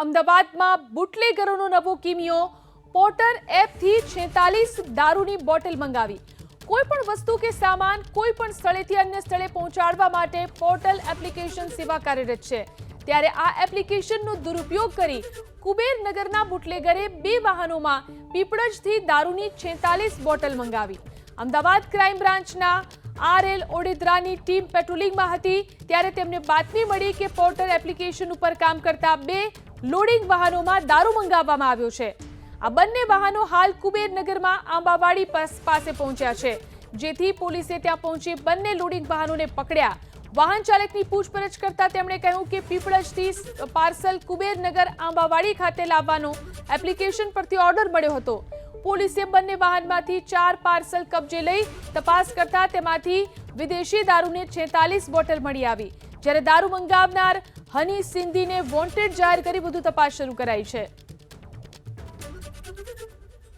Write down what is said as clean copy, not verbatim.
અમદાવાદમાં બુટલેગરોનો નવો કિમિયો પોર્ટર એપથી 46 દારૂની બોટલ મંગાવી। કોઈ પણ વસ્તુ કે સામાન કોઈ પણ સ્થળેથી અન્ય સ્થળે પહોંચાડવા માટે પોર્ટલ એપ્લિકેશન સેવા કાર્યરત છે। ત્યારે આ એપ્લિકેશનનો દુરુપયોગ કરી કુબેરનગરના બુટલેગરે 2 વાહનોમાં પીપળજથી દારૂની 46 બોટલ મંગાવી। અમદાવાદ ક્રાઇમ બ્રાન્ચના આરએલ ઓડેદરાની ટીમ પેટ્રોલિંગમાં હતી ત્યારે તેમને બાતમી મળી કે પોર્ટર એપ્લિકેશન ઉપર કામ કરતા 2 લોડિંગ વાહનોમાં દારૂ મંગાવવામાં આવ્યો છે। આ બંને વાહનો હાલ કુબેરનગરમાં આંબાવાડી પાસે પહોંચ્યા છે, જેથી પોલીસે ત્યાં પહોંચી બંને લોડિંગ વાહનોને પકડ્યા। વાહન ચાલકની પૂછપરછ કરતા તેમણે કહ્યું કે પીપળજથી પાર્સલ કુબેરનગર આંબાવાડી ખાતે લાવવાનો એપ્લિકેશન પરથી ઓર્ડર મળ્યો હતો। પોલીસે બંને વાહનમાંથી 4 પાર્સલ કબજે લઈ તપાસ કરતા તેમાંથી વિદેશી દારૂની 46 બોટલ મળી આવી, જ્યારે દારૂ મંગાવનાર હની સિંધીને વોન્ટેડ જાહેર કરી વધુ તપાસ શરૂ કરાઈ છે।